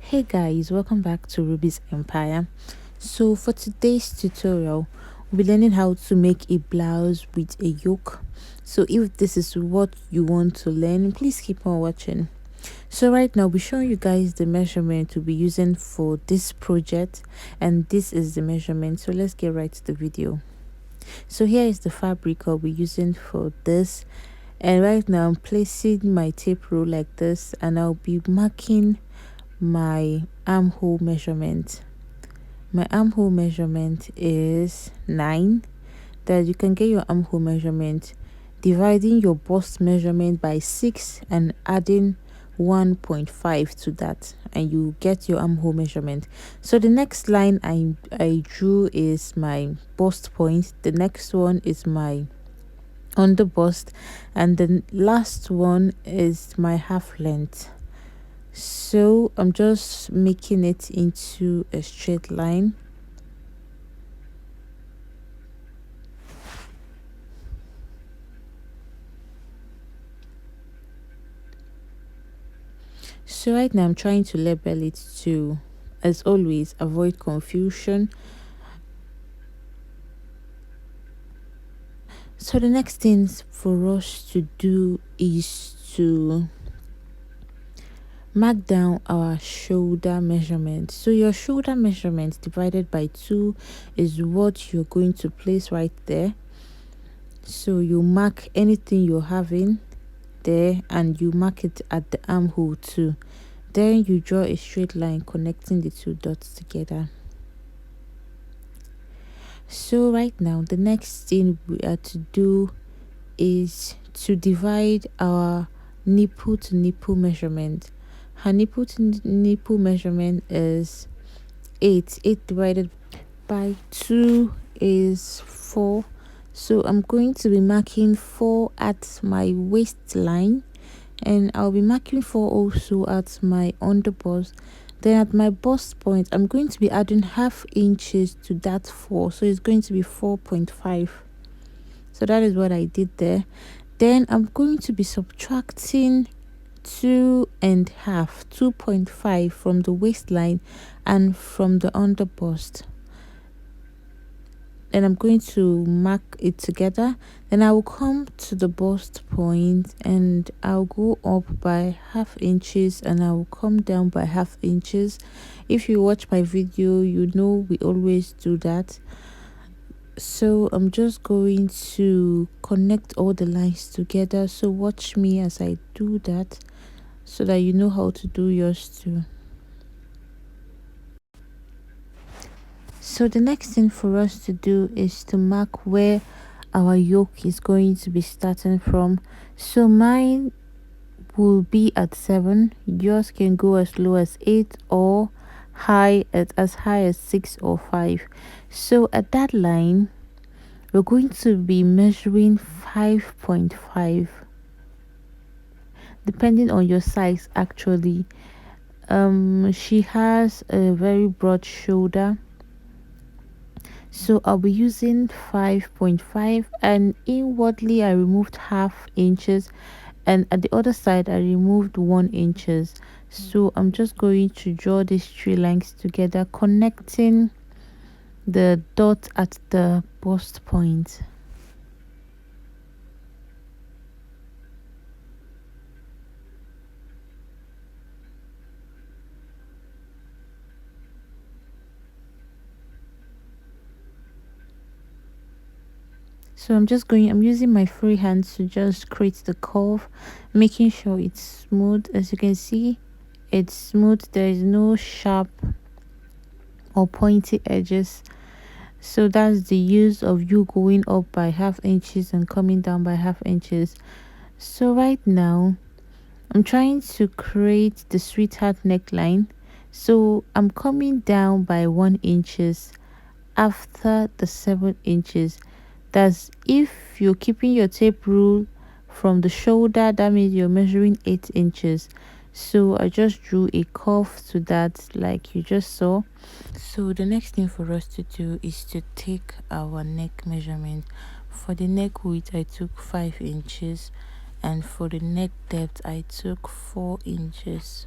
Hey guys, welcome back to Ruby's Empire. So for today's tutorial, we'll be learning how to make a blouse with a yoke. So if this is what you want to learn, please keep on watching. So right now we're showing you guys the measurement we'll be using for this project, and this is the measurement. So let's get right to the video. So here is the fabric I'll be using for this, and right now I'm placing my tape rule like this, and I'll be marking my armhole measurement. My armhole measurement is 9. That you can get your armhole measurement dividing your bust measurement by 6 and adding 1.5 to that, and you get your armhole measurement. So the next line I drew is my bust point, the next one is my under bust, and the last one is my half length. So I'm just making it into a straight line. So right now I'm trying to label it to, as always, avoid confusion. So the next thing for us to do is to mark down our shoulder measurement. So your shoulder measurement divided by 2 is what you're going to place right there. So you mark anything you're having there, and you mark it at the armhole too. Then you draw a straight line connecting the two dots together. So right now the next thing we are to do is to divide our nipple to nipple measurement. Her nipple to nipple measurement is 8. 8 divided by 2 is 4. So I'm going to be marking 4 at my waistline, and I'll be marking 4 also at my under bust. Then at my bust point, I'm going to be adding half inches to that 4, so it's going to be 4.5. So that is what I did there. Then I'm going to be subtracting 2.5 from the waistline and from the under bust. Then I'm going to mark it together. Then I will come to the bust point and I'll go up by half inches, and I will come down by half inches. If you watch my video, you know we always do that. So I'm just going to connect all the lines together. So watch me as I do that, so that you know how to do yours too. So the next thing for us to do is to mark where our yoke is going to be starting from. So mine will be at 7. Yours can go as low as 8 or as high as 6 or 5. So at that line we're going to be measuring 5.5, depending on your size. Actually, she has a very broad shoulder, so I'll be using 5.5, and inwardly I removed half inches, and at the other side I removed 1 inches. So I'm just going to draw these 3 lines together, connecting the dot at the bust point. So I'm using my free hand to just create the curve, making sure it's smooth. As you can see, it's smooth. There is no sharp or pointy edges. So that's the use of you going up by half inches and coming down by half inches. So right now I'm trying to create the sweetheart neckline. So I'm coming down by 1 inches after the 7 inches. That's if you're keeping your tape rule from the shoulder, that means you're measuring 8 inches. So I just drew a curve to that, like you just saw. So the next thing for us to do is to take our neck measurement. For the neck width I took 5 inches, and for the neck depth I took 4 inches.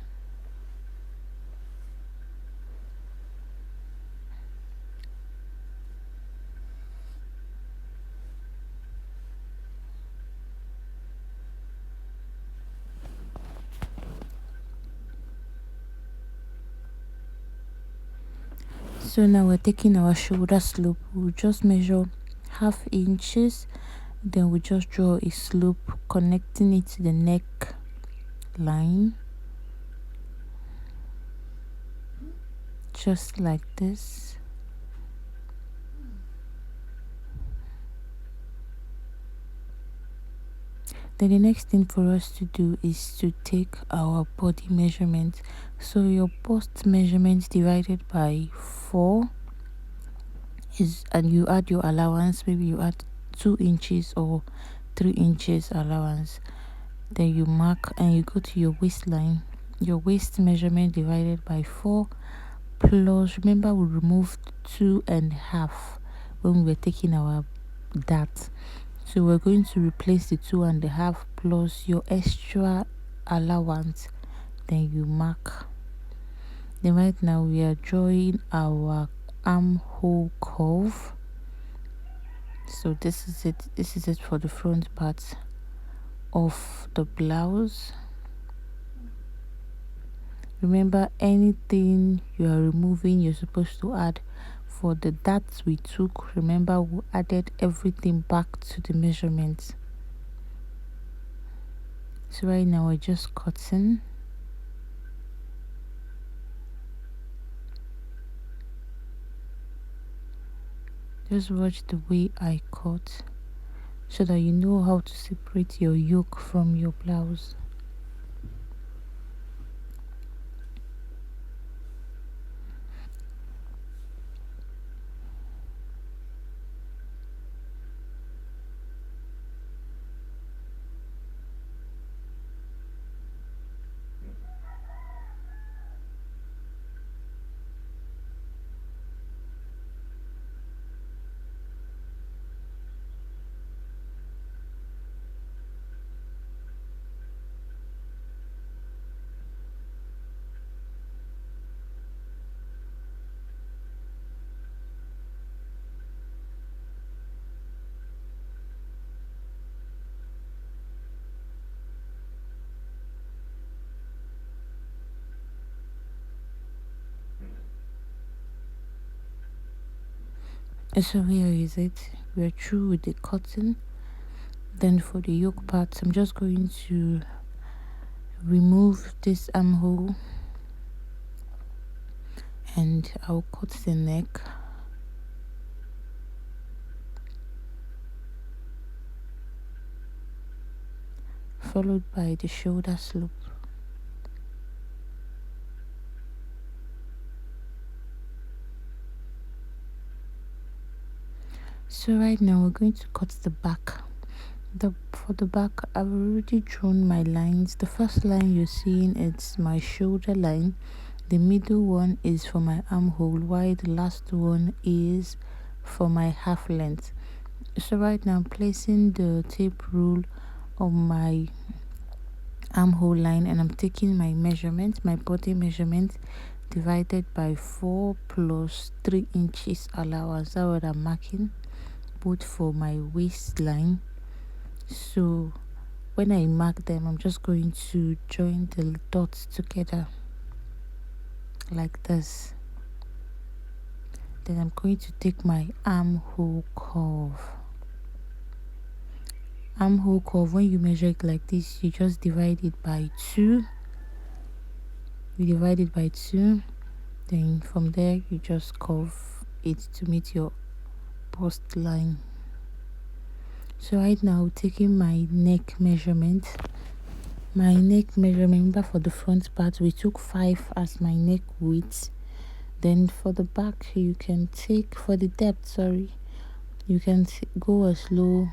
So now we're taking our shoulder slope. We'll just measure half inches, then we just draw a slope connecting it to the neck line, just like this. Then the next thing for us to do is to take our body measurement. So your bust measurement divided by 4 is, and you add your allowance, maybe you add 2 inches or 3 inches allowance. Then you mark and you go to your waistline. Your waist measurement divided by 4 plus, remember we removed 2.5 when we were taking our dart. So we're going to replace the 2.5 plus your extra allowance. Then you mark. Then right now we are drawing our armhole curve. So this is it. This is it for the front part of the blouse. Remember, anything you are removing, you're supposed to add. For the darts we took, remember we added everything back to the measurements. So right now we're just cutting. Just watch the way I cut so that you know how to separate your yoke from your blouse. So here is it. We're through with the cutting. Then for the yoke parts, I'm just going to remove this armhole and I'll cut the neck. Followed by the shoulder slope. So right now we're going to cut the back. For the back, I've already drawn my lines. The first line you're seeing is my shoulder line. The middle one is for my armhole, while the last one is for my half length. So right now I'm placing the tape rule on my armhole line and I'm taking my measurement, my body measurement divided by 4 plus 3 inches allowance. That's what I'm marking, both for my waistline. So when I mark them, I'm just going to join the dots together like this. Then I'm going to take my armhole curve. Armhole curve, when you measure it like this, you just divide it by 2. You divide it by 2, then from there you just curve it to meet your bust line. So right now, taking my neck measurement. My neck measurement, remember for the front part, we took 5 as my neck width. Then for the back, you can take, for the depth, sorry, you can go as low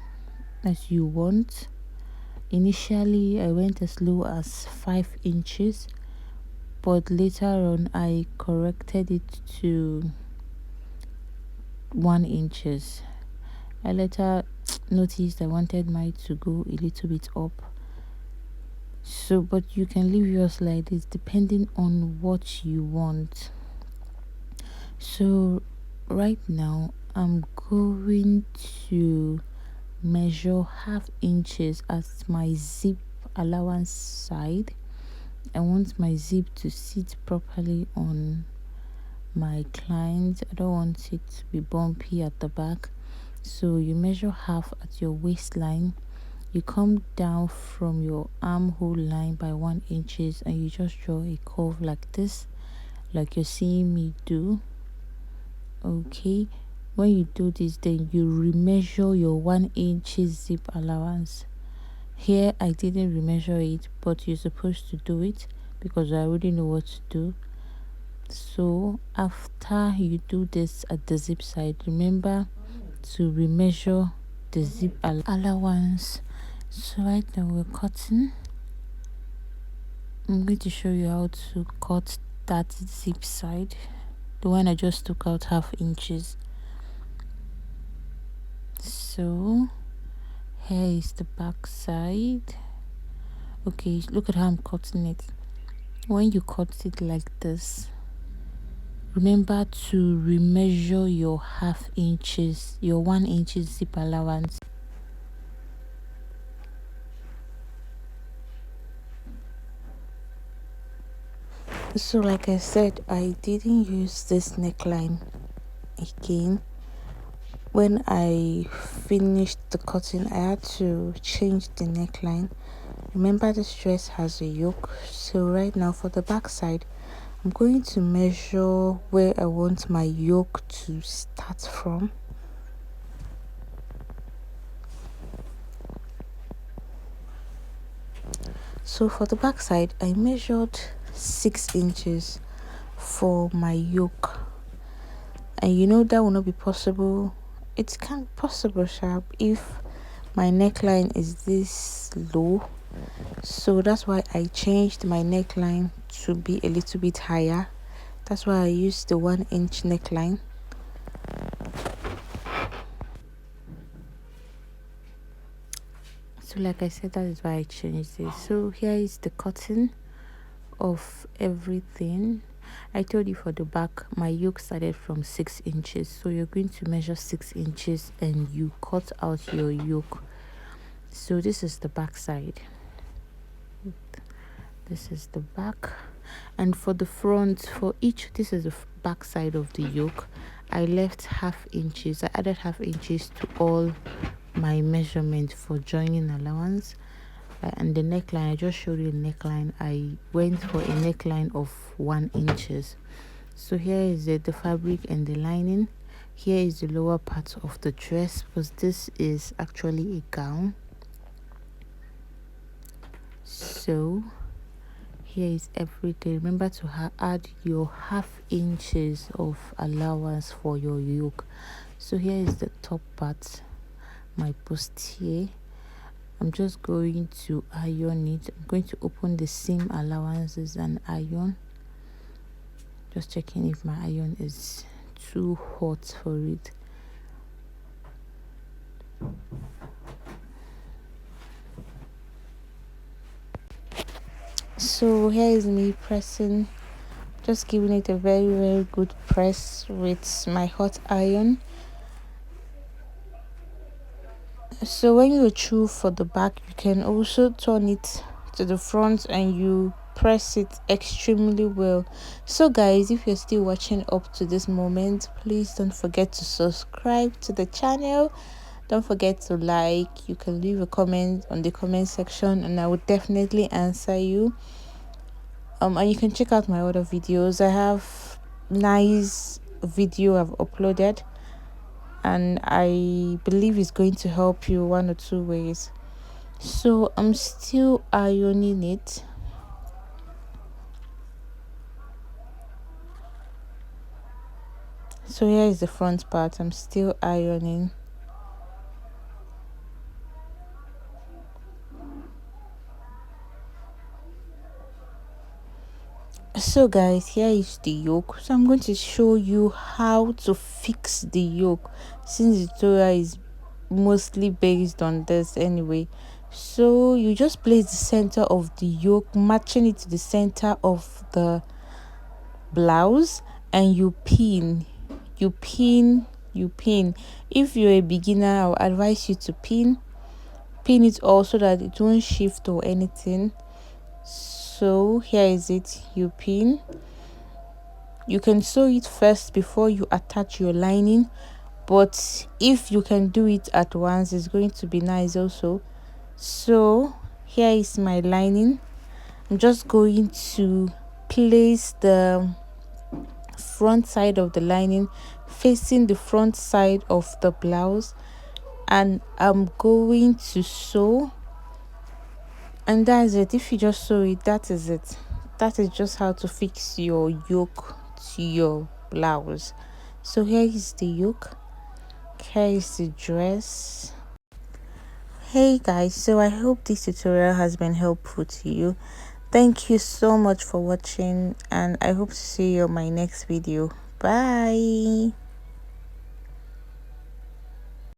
as you want. Initially, I went as low as 5 inches, but later on, I corrected it to 1 inches. I later noticed I wanted mine to go a little bit up. So, but you can leave yours like this depending on what you want. So right now I'm going to measure half inches as my zip allowance side. I want my zip to sit properly on my client. I don't want it to be bumpy at the back. So you measure half at your waistline. You come down from your armhole line by 1 inches and you just draw a curve like this, like you're seeing me do. Okay, when you do this, then you remeasure your 1 inch zip allowance. Here I didn't remeasure it, but you're supposed to do it because I already know what to do. So after you do this at the zip side, remember to remeasure the zip allowance. So right now we're cutting. I'm going to show you how to cut that zip side, the one I just took out ½ inches. So here is the back side. Okay, look at how I'm cutting it. When you cut it like this, remember to remeasure your ½ inches, your 1 inch zip allowance. So like I said, I didn't use this neckline again. When I finished the cutting, I had to change the neckline. Remember, this dress has a yoke. So right now for the back side, I'm going to measure where I want my yoke to start from. So for the back side, I measured 6 inches for my yoke, and you know that will not be possible. It can't be possible sharp if my neckline is this low. So that's why I changed my neckline to be a little bit higher. That's why I used the 1 inch neckline. So like I said, that is why I changed it. So here is the cutting of everything. I told you for the back, my yoke started from 6 inches. So you're going to measure 6 inches and you cut out your yoke. So this is the back side. This is the back. And for the front, for each, this is the back side of the yoke. I left ½ inches. I added ½ inches to all my measurement for joining allowance. And the neckline, I just showed you the neckline. I went for a neckline of 1 inches. So here is the fabric and the lining. Here is the lower part of the dress, because this is actually a gown. So here is everything. Remember to add your ½ inches of allowance for your yoke. So here is the top part, my bustier. I'm just going to iron it. I'm going to open the seam allowances and iron. Just checking if my iron is too hot for it. So here is me pressing, just giving it a very good press with my hot iron. So when you're through for the back, you can also turn it to the front and you press it extremely well. So guys, if you're still watching up to this moment, please don't forget to subscribe to the channel. Don't forget to like. You can leave a comment on the comment section and I will definitely answer you. And you can check out my other videos. I have nice video I've uploaded, and I believe it's going to help you 1 or 2 ways. So I'm still ironing it. So here is the front part. I'm still ironing. So guys, here is the yoke. So I'm going to show you how to fix the yoke, since the tutorial is mostly based on this anyway. So you just place the center of the yoke, matching it to the center of the blouse, and you pin. If you're a beginner, I'll advise you to pin it also, that it won't shift or anything. So here is it. You pin, You can sew it first before you attach your lining, but if you can do it at once, it's going to be nice also. So here is my lining. I'm just going to place the front side of the lining facing the front side of the blouse, and I'm going to sew, and that's it. If you just sew it, that is it. That is just how to fix your yoke to your blouse. So here is the yoke, here is the dress. Hey guys, so I hope this tutorial has been helpful to you. Thank you so much for watching, and I hope to see you on my next video. Bye.